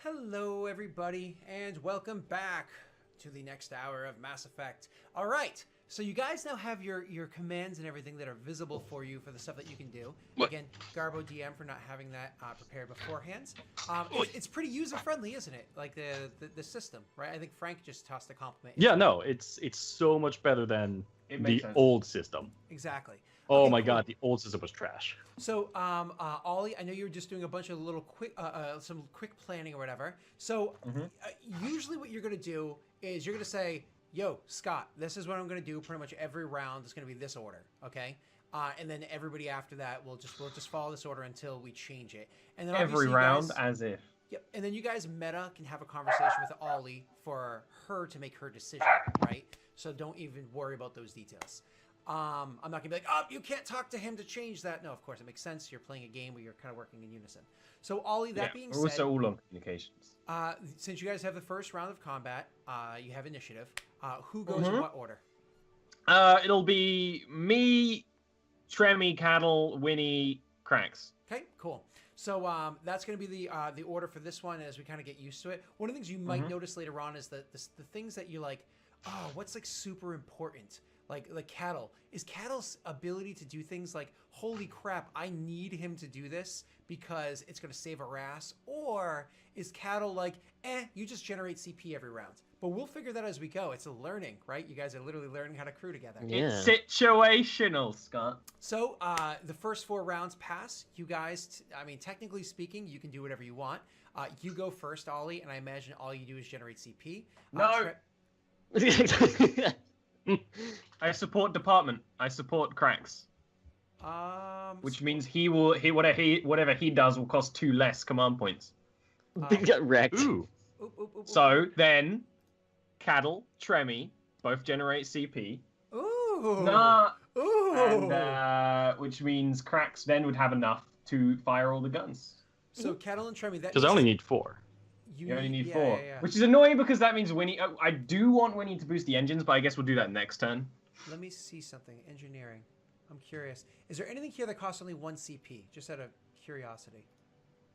Hello, everybody, and welcome back to the next hour of Mass Effect. All right, so you guys now have your commands and everything that are visible for you for the stuff that you can do. What? Again, Garbo DM for not having that prepared beforehand. Oi. It's pretty user-friendly, isn't it? Like the system, right? I think Frank just tossed a compliment. Yeah, no, it's so much better than It the makes sense. old system. Exactly. Oh Okay, my cool. god, the old system was trash. So, Ollie, I know you were just doing a bunch of little quick, some quick planning or whatever. So, usually what you're gonna do is you're gonna say, "Yo, Scott, this is what I'm gonna do. Pretty much every round is gonna be this order, okay?" And then everybody after that will just follow this order until we change it. And then Every obviously you round, guys, as if. yep. And then you guys meta can have a conversation with Ollie for her to make her decision, right? So don't even worry about those details. I'm not gonna be like, oh, you can't talk to him to change that. No, of course, it makes sense. You're playing a game where you're kind of working in unison. So, Ollie, that being we're said, also all on communications. since you guys have the first round of combat, you have initiative. Who goes in what order? It'll be me, Tremmy, Cattle, Winnie, Cracks. Okay, cool. So that's going to be the order for this one as we kind of get used to it. One of the things you might notice later on is that the things that you like, oh, what's like super important? Like Cattle. Is Cattle's ability to do things like, holy crap, I need him to do this because it's going to save her ass? Or is Cattle like, you just generate CP every round? But we'll figure that as we go. It's a learning, right? You guys are literally learning how to crew together. Yeah. It's situational, Scott. So the first 4 rounds pass. You guys, I mean, technically speaking, you can do whatever you want. You go first, Ollie, and I imagine all you do is generate CP. No. I support department. I support Cracks. Which means whatever he does will cost 2 less command points. They got wrecked. Ooh. So then, Cattle, Tremmy, both generate CP. Ooh. Nah. Ooh. And which means Cracks then would have enough to fire all the guns. So Cattle and Tremmy, that Because I only need 4. You only need yeah, 4. yeah. Which is annoying because that means Winnie... I do want Winnie to boost the engines, but I guess we'll do that next turn. Let me see something. Engineering. I'm curious. Is there anything here that costs only 1 CP? Just out of curiosity.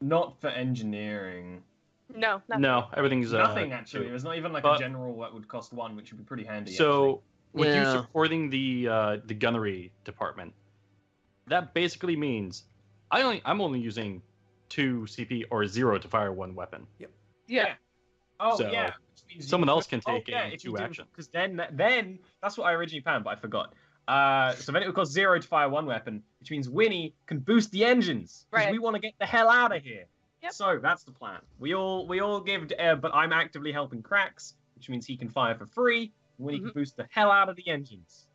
Not for engineering. No, nothing. No, everything's Nothing, actually. 2. There's not even like But- a general that would cost 1, which would be pretty handy, So with you Yeah. supporting the gunnery department, that basically means I'm only using 2 CP or 0 to fire 1 weapon. Yeah. Oh, So, yeah. which means you someone could- else can take yeah, in if you 2 do- actions. Because then that's what I originally planned, but I forgot. So then it would cost 0 to fire 1 weapon, which means Winnie can boost the engines. Because Right. we want to get the hell out of here. Yep. So that's the plan. We all give, but I'm actively helping Cracks, which means he can fire for free. Winnie can boost the hell out of the engines.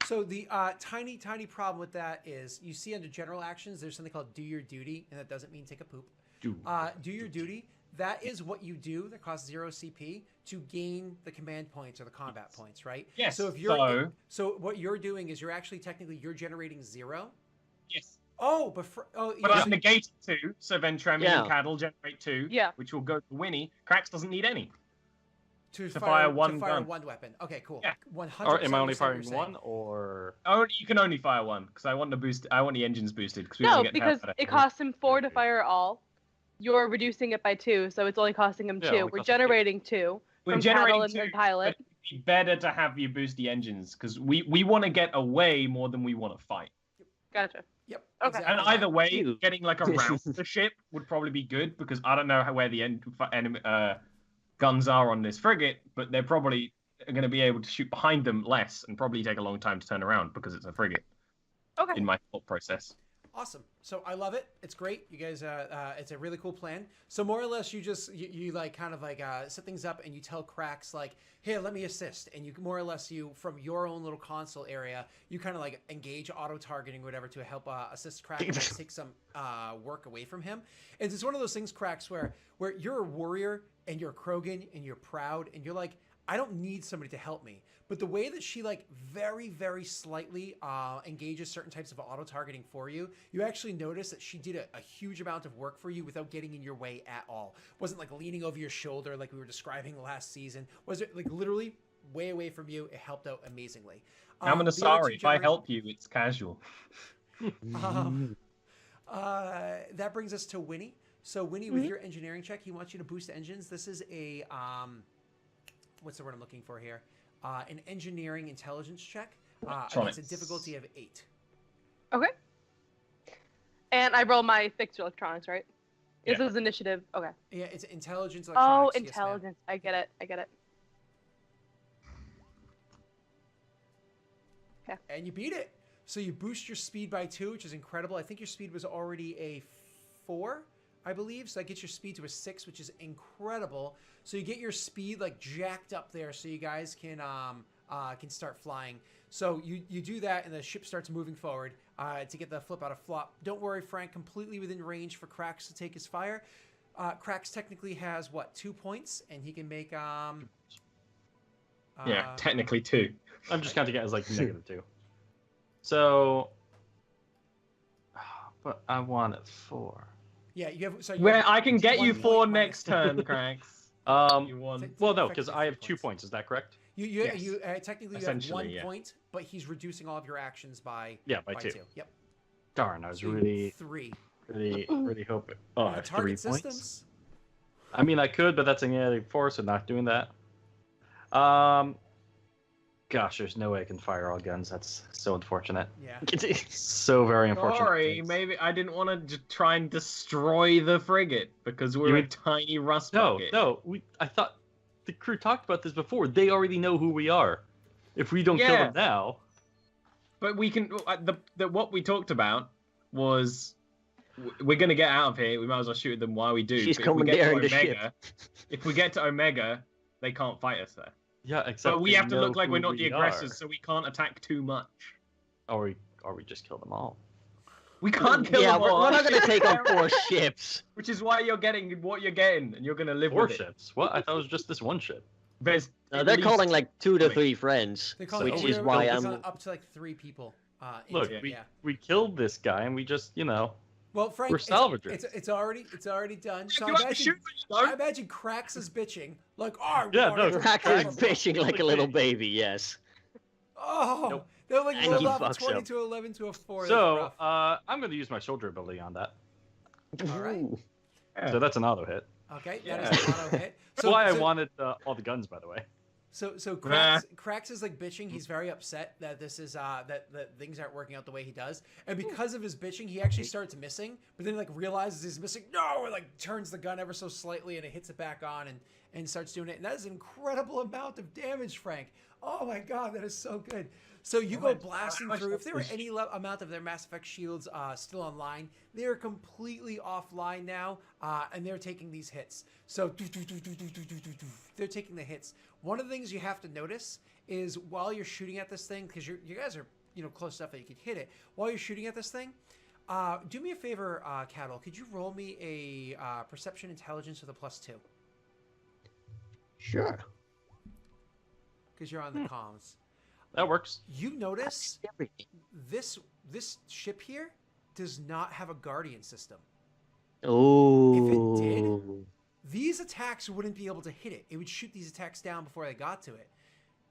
So the tiny problem with that is you see under general actions, there's something called do your duty, and that doesn't mean take a poop. Do your duty. That is what you do that costs 0 CP to gain the command points or the combat points, right? Yes, So if you're so what you're doing is you're actually technically you're generating 0. Yes. Oh, but But yeah. I'm negating 2, so then Tremmy Yeah. and Cattle generate 2, Yeah. which will go to Winnie. Cracks doesn't need any. to fire one to fire gun. 1 weapon. Okay, cool. Yeah. 100%. Or am I only understand what firing you're saying. 1 or You can only fire 1 because I want the engines boosted. Because we No, wanna get the hell because out of it here. costs him 4 to fire all. You're reducing it by 2, so it's only costing him Yeah, 2. only We're costing 2. generating 2 We're from generating Cattle and 2, the pilot. but it'd be better to have you boost the engines because we want to get away more than we want to fight. Gotcha. Yep. Okay. exactly. And either way, Ew. getting like around the ship would probably be good because I don't know where the enemy guns are on this frigate, but they're probably going to be able to shoot behind them less and probably take a long time to turn around because it's a frigate. Okay. In my thought process. Awesome. So I love it. It's great. You guys, it's a really cool plan. So more or less, you like kind of like set things up, and you tell Cracks like, "Here, let me assist." And you more or less from your own little console area, you kind of like engage auto targeting, whatever, to help assist Cracks and take some work away from him. And it's one of those things, Cracks, where you're a warrior and you're Krogan and you're proud and you're like, I don't need somebody to help me. But the way that she like very, very slightly engages certain types of auto targeting for you, you actually notice that she did a huge amount of work for you without getting in your way at all. Wasn't like leaning over your shoulder like we were describing last season. Was it like literally way away from you? It helped out amazingly. I'm an The other Asari. two If I genera- help you, it's casual. That brings us to Winnie. So Winnie, with your engineering check, he wants you to boost engines. This is a what's the word I'm looking for here? An engineering intelligence check. It's a difficulty of 8. Okay. And I roll my fixed electronics, right? Yeah. This is initiative. Okay. Yeah, it's intelligence Oh, electronics. Yes, ma'am. intelligence. I get it. Okay. And you beat it. So you boost your speed by 2, which is incredible. I think your speed was already a 4, I believe. So that gets your speed to a 6, which is incredible. So you get your speed like jacked up there, so you guys can start flying. So you do that, and the ship starts moving forward to get the flip out of flop. Don't worry, Frank. Completely within range for Krax to take his fire. Krax technically has 2 points, and he can make Yeah, technically 2. I'm just counting it as like -2. So, but I want it 4. Yeah, you have. So you Where have I can get 1 you point 4 minus- next turn, Krax. You won. It's Well, no, because effectively I have 3 2 points. Is that correct? Yes. You technically you have Essentially, 1 yeah. point, but he's reducing all of your actions by by 2. Yep. Darn, I was So you really, 3. really hoping. Oh, I have 3 Target points. systems. I mean, I could, but that's a -4, so not doing that. Gosh, there's no way I can fire all guns. That's so unfortunate. Yeah. So very unfortunate. Sorry, maybe I didn't want to try and destroy the frigate because we're a tiny rust bucket. No. I thought the crew talked about this before. They already know who we are. If we don't kill them now, But we can. What we talked about was we're gonna get out of here. We might as well shoot them while we do. She's But if we get to commandeering the ship. Omega, if we get to Omega, they can't fight us there. yeah, except But we they have to know look like who we're not the we aggressors, are. so we can't attack too much. Or we just kill them all. We can't kill Yeah, them all. we're not going to take on 4 ships. Which is why you're getting what you're getting, and you're gonna live 4 with it. ships? What? I thought it was just this one ship. There's No, at they're least- calling like 2 to 3 friends, They call which it is why I'm. up to like 3 people. Look, into it, we killed this guy, and we just, Well, Frank, we're salvagers. it's already done. So You I have to shoot imagine, them, I imagine Krax is bitching like, oh, Yeah, no, Krax is fishing like a little baby, yes. Oh, Nope. they're like And rolled he off a fucks 20 up. to 11 to a 4. So, That's rough. I'm going to use my shoulder ability on that. All right. Ooh. Yeah. So that's an auto hit. Okay, Yeah. that is an auto hit. That's why I wanted all the guns, by the way. So Krax is like bitching. He's very upset that this is that things aren't working out the way he does, and because of his bitching, he actually starts missing. But then like realizes he's missing. No, and like turns the gun ever so slightly, and it hits it back on, and starts doing it. And that is an incredible amount of damage, Frank. Oh my god, that is so good. So you go blasting through. If there were any amount of their Mass Effect shields still online, they are completely offline now, and they're taking these hits. So they're taking the hits. One of the things you have to notice is while you're shooting at this thing, because you guys are close enough that you can hit it. While you're shooting at this thing, do me a favor, Cattle. Could you roll me a perception intelligence with a +2? Sure. Because you're on the comms. That works. You notice Everything. this ship here does not have a guardian system. Oh. These attacks wouldn't be able to hit it. It would shoot these attacks down before they got to it.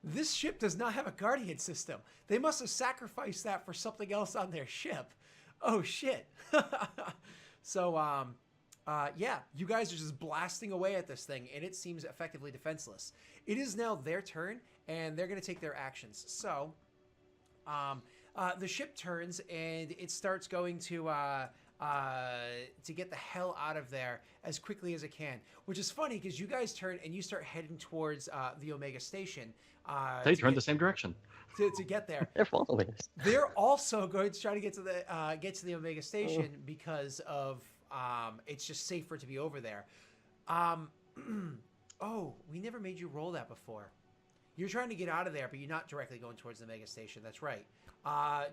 This ship does not have a guardian system. They must have sacrificed that for something else on their ship. Oh shit. So yeah, you guys are just blasting away at this thing, and it seems effectively defenseless. It is now their turn, and they're going to take their actions. So the ship turns, and it starts going to get the hell out of there as quickly as it can. Which is funny, because you guys turn, and you start heading towards the Omega Station. They turned the same direction. To get there. They're following us. They're also going to try to get to the Omega Station because of it's just safer to be over there. Oh, we never made you roll that before. You're trying to get out of there, but you're not directly going towards the Omega Station. That's right.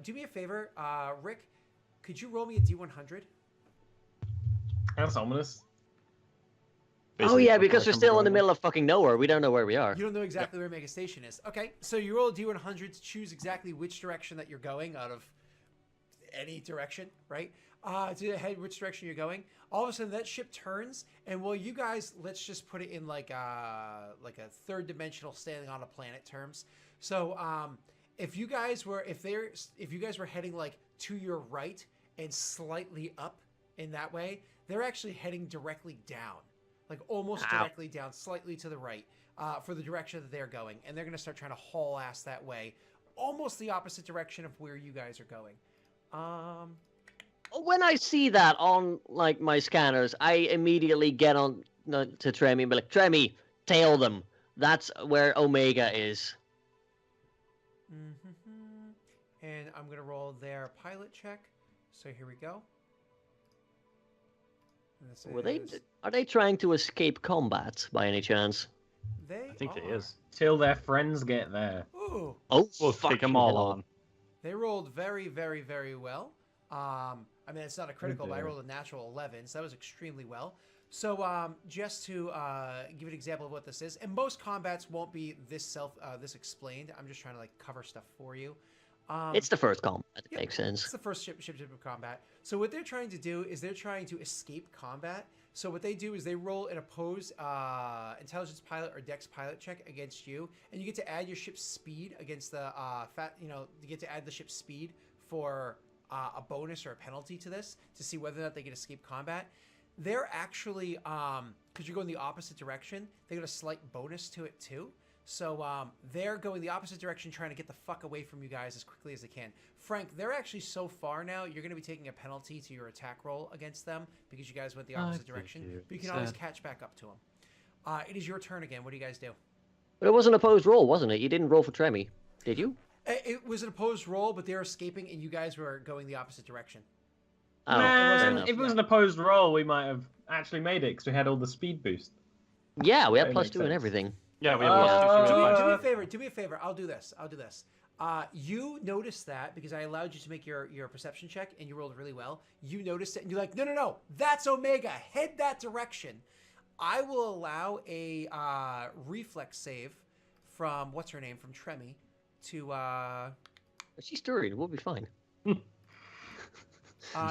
Do me a favor, Rick. Could you roll me a D100? That's ominous. Oh yeah, because we're still in the middle of fucking nowhere. We don't know where we are. You don't know exactly where Omega Station is. Okay, so you roll a D100 to choose exactly which direction that you're going out of any direction, right? To head which direction you're going. All of a sudden, that ship turns, and well, you guys, let's just put it in like a third dimensional standing on a planet terms. So, if you guys were heading like to your right and slightly up in that way, they're actually heading directly down, like almost Ow. directly down, slightly to the right, for the direction that they're going, and they're gonna start trying to haul ass that way, almost the opposite direction of where you guys are going. When I see that on like my scanners, I immediately get on to Tremi and be like, Tremi, tail them. That's where Omega is. And I'm gonna roll their pilot check. So here we go. Are they trying to escape combat by any chance? They I think are. it is. Till their friends get there. Ooh, Oh, We'll take them all on. they rolled very, very, very well. I mean, it's not a critical, but I rolled a natural 11, so that was extremely well. So, just to give an example of what this is, and most combats won't be this explained. I'm just trying to like cover stuff for you. It's the first combat. It Yep, makes sense. It's the first ship of combat. So what they're trying to do is they're trying to escape combat. So what they do is they roll an opposed intelligence pilot or dex pilot check against you, and you get to add your ship's speed against the you get to add the ship's speed for a bonus or a penalty to this to see whether or not they can escape combat. They're actually because you're going the opposite direction, they get a slight bonus to it too. So they're going the opposite direction, trying to get the fuck away from you guys as quickly as they can. Frank, they're actually so far now, you're going to be taking a penalty to your attack roll against them because you guys went the opposite direction. But you can always catch back up to them. It is your turn again. What do you guys do? But it was an opposed roll, wasn't it? You didn't roll for Tremi, did you? It was an opposed roll, but they're escaping, and you guys were going the opposite direction. Oh, fair Man, enough. if it was an opposed roll, we might have actually made it because we had all the speed boost. Yeah, we had That plus makes 2 and sense. everything. Yeah, we have plus 2. Do me a favor. Do me a favor. I'll do this. You noticed that because I allowed you to make your perception check, and you rolled really well. You noticed it, and you're like, no, that's Omega. Head that direction. I will allow a reflex save from what's her name, from Tremi, to She's stirred. We'll be fine. to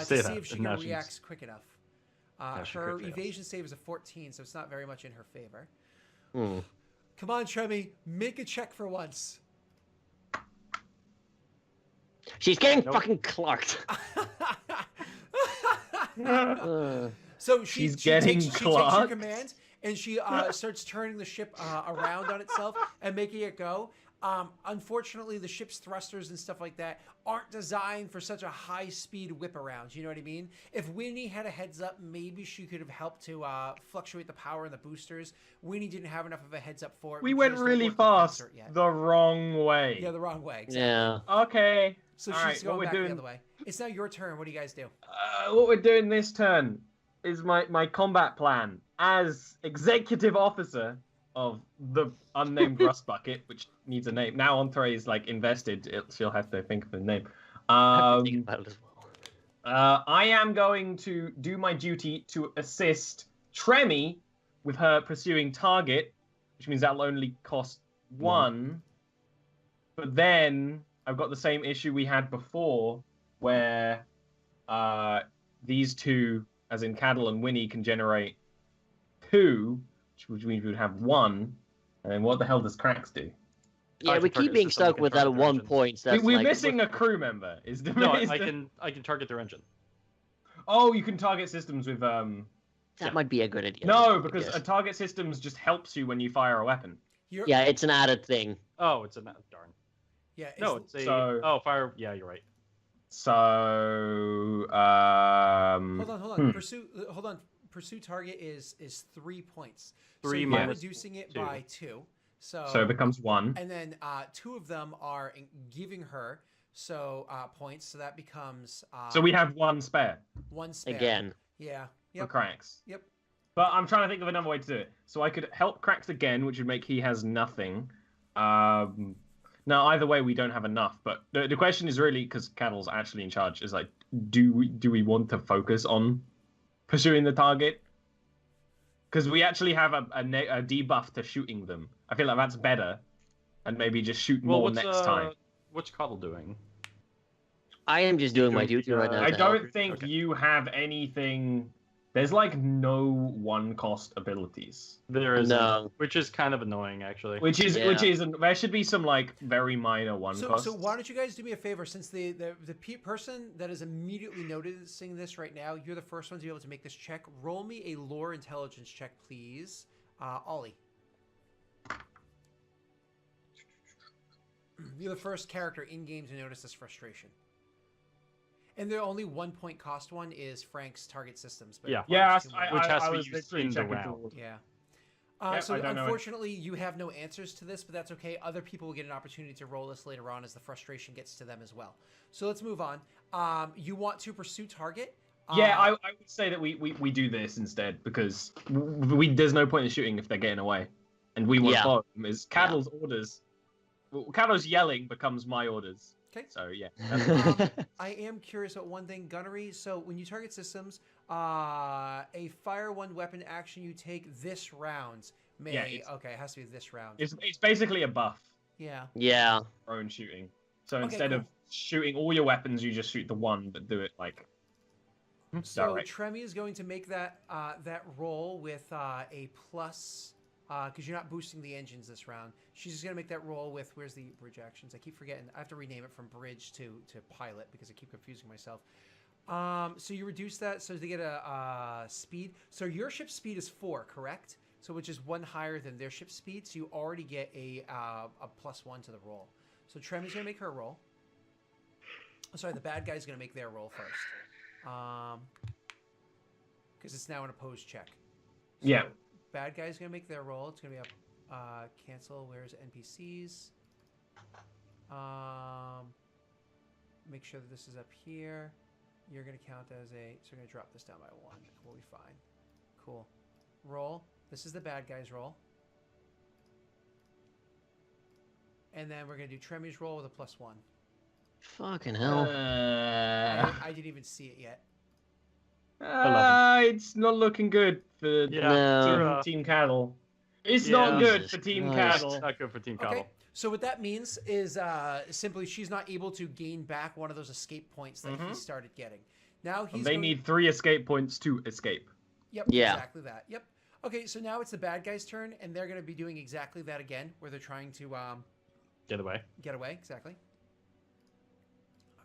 say see that, if she and now can she's- react quick enough. she Her crit fails. evasion save is a 14, so it's not very much in her favor. Hmm. Come on, Tremi, make a check for once. She's getting Nope. fucking clarked. So She's she getting takes your clocked. command and she starts turning the ship around on itself and making it go. Unfortunately, the ship's thrusters and stuff like that aren't designed for such a high-speed whip around. You know what I mean? If Winnie had a heads up, maybe she could have helped to fluctuate the power in the boosters. Winnie didn't have enough of a heads up for it. We because went they really weren't the fast concert yet. the wrong way. Yeah, the wrong way. Exactly. Yeah. Okay. So All she's right, going what we're back doing- the other way. It's now your turn. What do you guys do? What we're doing this turn is my combat plan as executive officer of the unnamed rust bucket, which needs a name. Now Entree is like invested. She'll have to think of a name. I have to think about it as well. I am going to do my duty to assist Tremi with her pursuing target, which means that'll only cost 1. But then I've got the same issue we had before, where these two, as in Cadel and Winnie, can generate 2, which means we would have 1. And then what the hell does Cracks do? Yeah, I we can keep target being system, stuck we can with that target one engines. point. That's We're like, missing a crew member. Is the No, is I the- can target their engine. Oh, you can target systems with That might be a good idea. No, I because guess. a target systems just helps you when you fire a weapon. You're, Yeah, it's an added thing. Oh, it's a darn. yeah. No, it's a So- fire. Yeah, you're right. So Hold on. Hold on. Pursue target is 3 points. 3 so you're minus reducing it 2. by 2. So it becomes 1. and then 2 of them are giving her points. So that becomes So we have 1 spare 1 spare. Again. Yeah. for Yep. Cracks. Yep. But I'm trying to think of another way to do it. So I could help Cracks again, which would make he has nothing. Now either way we don't have enough. But the question is really, because Cattle's actually in charge, is like, do we want to focus on pursuing the target? Because we actually have a debuff to shooting them. I feel like that's better, and maybe just shoot more next time. What's Coddle doing? I am just doing my Doing, duty right now. I to don't help. think Okay. you have anything There's like no one-cost abilities, There is No. which is kind of annoying actually. which is Yeah. there should be some like very minor one So, costs. so why don't you guys do me a favor? Since the person that is immediately noticing this right now, you're the first one to be able to make this check. Roll me a lore intelligence check, please. Ollie. You're the first character in game to notice this frustration. And the only 1 point cost one is Frank's target systems. But Yeah. it requires two more. Which has to be was used literally in the checking round. through- Yeah. Yeah, So I don't know. unfortunately, you have no answers to this, but that's okay. Other people will get an opportunity to roll this later on as the frustration gets to them as well. So let's move on. You want to pursue target? Yeah, I would say that we do this instead because there's no point in shooting if they're getting away, and we want to Yeah. follow them. Is Caddle's orders? Well, Caddle's yelling becomes my orders. Okay. So yeah. I am curious about one thing, gunnery. So when you target systems, a fire one weapon action you take this round may. Yeah, Okay, it has to be this round. It's basically a buff Yeah. Yeah. for own shooting. So Okay, instead cool. of shooting all your weapons, you just shoot the one, but do it like. So Direct. Tremi is going to make that that roll with a plus because you're not boosting the engines this round. She's just gonna make that roll with where's the bridge actions? I keep forgetting. I have to rename it from bridge to pilot because I keep confusing myself. So you reduce that so to get a speed. So your ship speed is 4, correct? So which is 1 higher than their ship speed. So you already get a +1 to the roll. So Tremi's gonna make her roll. Sorry, the bad guy's gonna make their roll first. Because it's now an opposed check. So Yeah. Bad guy's gonna make their roll. It's gonna be a cancel. Where's NPCs? Make sure that this is up here. You're gonna count as a. So we're gonna drop this down by 1. We'll be fine. Cool. Roll. This is the bad guy's roll. And then we're gonna do Tremi's roll with a +1. Fucking hell. I didn't even see it yet. It's not looking good for No. Team Cattle. It's Yeah. not good Jesus for Team Christ. Cattle. Not good for Team Okay. Cobble. So what that means is simply she's not able to gain back one of those escape points that he started getting. Now he's They going... need 3 escape points to escape. Yep, Yeah. exactly that. Yep. Okay, so now it's the bad guy's turn, and they're going to be doing exactly that again, where they're trying to Get away. get away. Exactly.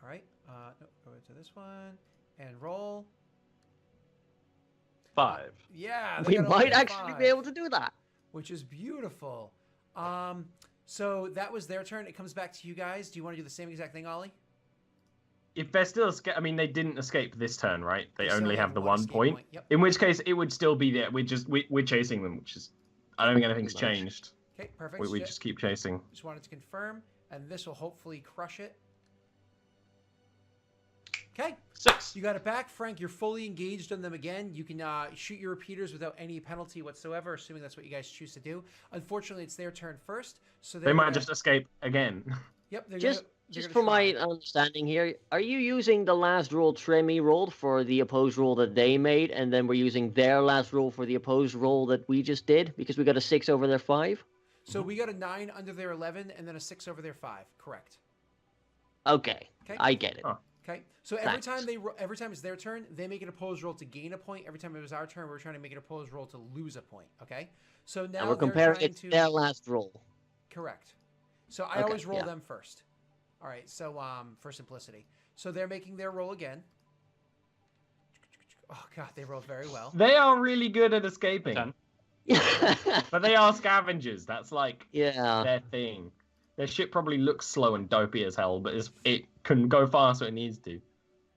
All right. No, go to this one and roll. 5. Yeah, they We got a might level actually 5, be able to do that. which is beautiful. So that was their turn. It comes back to you guys. Do you want to do the same exact thing, Ollie? If they're still I mean, they didn't escape this turn, right? They still only have the 1 escape point. Yep. In which case, it would still be there. We're chasing them, which is I don't think anything's Nice. changed. Okay, perfect. We just keep chasing. Just wanted to confirm, and this will hopefully crush it. Okay, 6. you got it back. Frank, you're fully engaged on them again. You can shoot your repeaters without any penalty whatsoever, assuming that's what you guys choose to do. Unfortunately, it's their turn first, so They might just escape again. Yep, Just they're for gonna my try. understanding here, are you using the last roll Tremi rolled for the opposed roll that they made, and then we're using their last roll for the opposed roll that we just did because we got a 6 over their 5? So we got a 9 under their 11, and then a 6 over their 5. Correct. Okay, Okay. I get it. Oh. Okay. So every Thanks. time every time it's their turn, they make an opposed roll to gain a point. Every time it was our turn, we're trying to make an opposed roll to lose a point. Okay. So now And we're they're comparing trying it to to their last roll. correct. So I Okay, always roll yeah. them first. All right. So for simplicity, so they're making their roll again. Oh god, they rolled very well. They are really good at escaping, 10. but they are scavengers. That's like Yeah. their thing. Their ship probably looks slow and dopey as hell, but it can go fast when it needs to.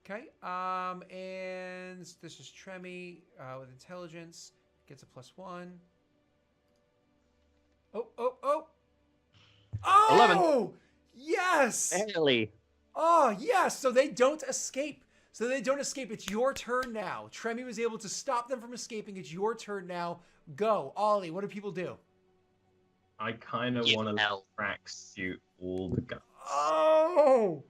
Okay. And this is Tremi with intelligence gets a +1. Oh! 11. Yes! Barely. Oh, yes! So they don't escape. It's your turn now. Tremi was able to stop them from escaping. It's your turn now. Go. Ollie, what do people do? I kind of You want to know. crack shoot all the guns. Oh!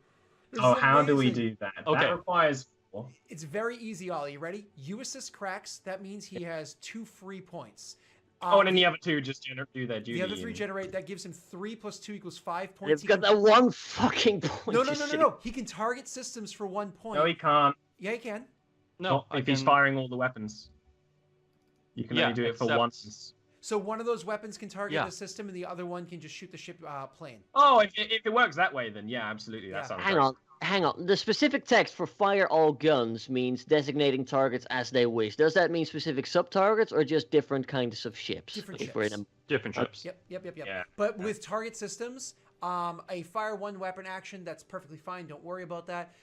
This Oh, is how do we amazing. do that? Okay. That requires 4. It's very easy, Ollie. You ready? You assist Cracks. That means he has 2 free points. Oh, and then the other 2 just do their duty. The other 3 and- generate. That gives him 3 + 2 = 5 points. They've got that one fucking point. No. you see. He can target systems for 1 point. No, he can't. Yeah, he can. No, Not if he's firing all the weapens. You can only do it for except- once. So one of those weapons can target Yeah. the system, and the other one can just shoot the ship plane. Oh, if it works that way, then yeah, absolutely. That Yeah. sounds Hang on. The specific text for fire all guns means designating targets as they wish. Does that mean specific sub-targets or just different kinds of ships? Different If we're in ships. different ships. Yep. Yeah. But with target systems, a fire one weapon action, that's perfectly fine. Don't worry about that.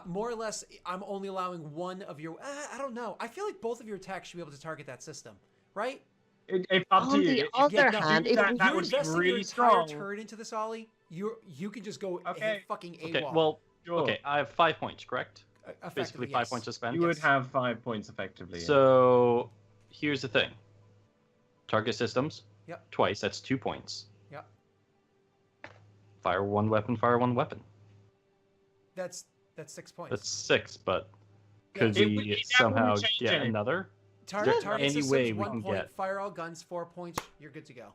More or less, I'm only allowing one of your. I don't know. I feel like both of your attacks should be able to target that system, right? It's up to On you. the If- other no, hand, if that you would be invested your really entire strong. turn into this, Ollie, you can just go Okay. fucking AWOL. Okay, well, Sure. okay, I have 5 points, correct? Effectively, Basically 5 yes. points to spend. You would Yes. have 5 points effectively. Yeah. So here's the thing. Target systems. Yep. Twice, that's 2 points. Yep. Fire one weapon, fire one weapon. That's 6 points. That's 6, but Yeah. could It we would- it somehow wouldn't change get anything. another? Target there target any systems, way we 1 can point. get- Fire all guns, 4 points. You're good to go.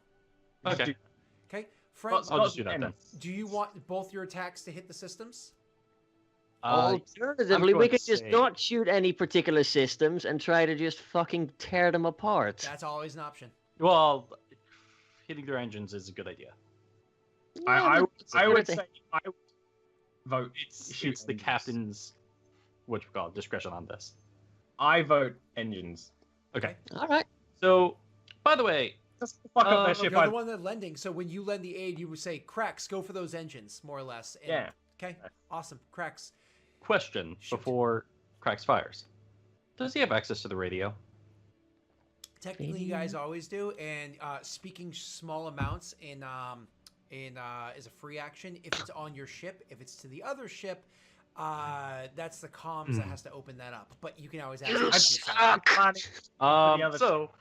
Just Okay. do- Okay, Frank. Scott- I'll just do that then. Do you want both your attacks to hit the systems? Alternatively, we going could to just say- not shoot any particular systems and try to just fucking tear them apart. That's always an option. Well, hitting their engines is a good idea. I but would it's a- say I would vote. It's shoot the engines. captain's what you call it, discretion on this. I vote engines. Okay. All right. So, by the way, Just fuck up their Oh, ship. You're the one that lending, so when you lend the aid, you would say, "Cracks, go for those engines," more or less. And, Yeah. Okay. Awesome. Cracks. question Shoot. before Cracks fires. Does he have access to the radio? Technically, you guys always do, and speaking small amounts in is a free action if it's on your ship. If it's to the other ship, that's the comms that has to open that up. But you can always ask. them to do so. other So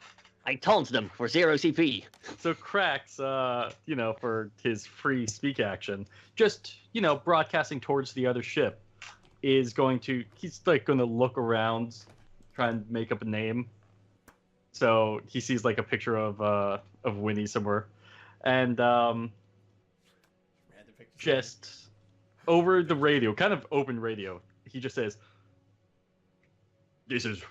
I taunt them for 0 CP. So Cracks, for his free speak action, just, broadcasting towards the other ship, he's going to look around, try and make up a name. So he sees like a picture of Winnie somewhere, and Random pictures. just over the radio, kind of open radio, he just says, "This is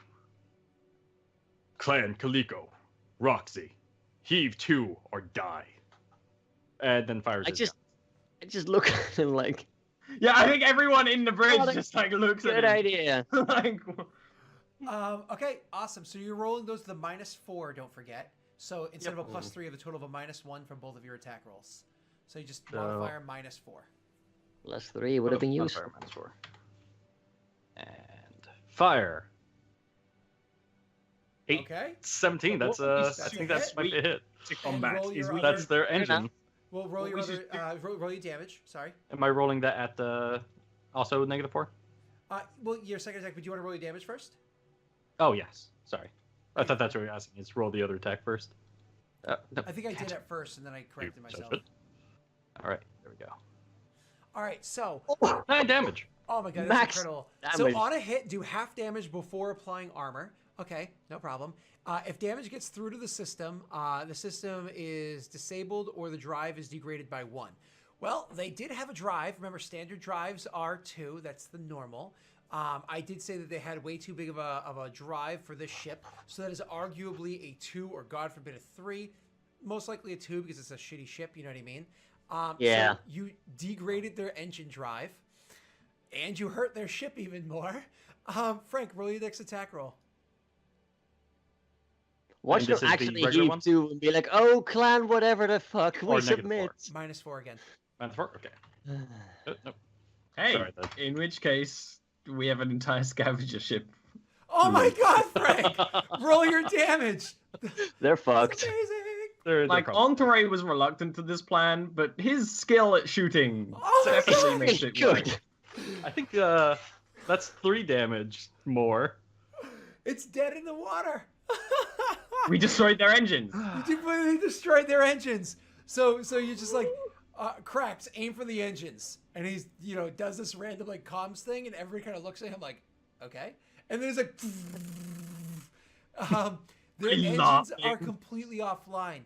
Clan Kaliko. Roxy, heave to or die," and then fires. I just look at him like, Yeah, I think everyone in the bridge What a just looks at good him. idea. like, Okay, awesome. So you're rolling those to the -4, don't forget. So instead of a +3, you have a total of a -1 from both of your attack rolls. So you just modifier -4. +3 would have been useful. Fire -4. And fire. 8, Okay. 17. That's Well, I think that's might be a hit. to combat roll is your we other- That's their engine. Well, roll What your we other, just roll your damage. Sorry. Am I rolling that at also -4? Well, your second attack, but do you want to roll your damage first? Oh yes. Sorry. I thought that's what you were asking. Is roll the other attack first. No, I think I did at first, and then I corrected myself. judgment. All right. There we go. All right, so 9 damage. oh my god, that's Max incredible. damage. So on a hit, do half damage before applying armor. Okay, no problem. If damage gets through to the system is disabled or the drive is degraded by 1. Well, they did have a drive. Remember, standard drives are 2. That's the normal. I did say that they had way too big of a drive for this ship, so that is arguably a 2 or, God forbid, a 3. Most likely a 2 because it's a shitty ship, you know what I mean? Yeah. So you degraded their engine drive, and you hurt their ship even more. Frank, roll your next attack roll. Watch And them this is the actually regular heave one? to and be like, "Oh, clan, whatever the fuck, Or we -4. submit." -4 again. -4. Okay. No. hey, Sorry, then. in which case we have an entire scavenger ship. Oh my God, Frank! Roll your damage. They're That's fucked. amazing. They're Like probably- Entouré was reluctant to this plan, but his skill at shooting Oh my definitely God. makes it work. Good. I think that's 3 damage more. It's dead in the water. We destroyed their engines. You completely destroyed their engines. So you're just like, Cracks, aim for the engines. And he's, does this random like comms thing, and everybody kind of looks at him like, okay. And there's like, their He's engines laughing. are completely offline.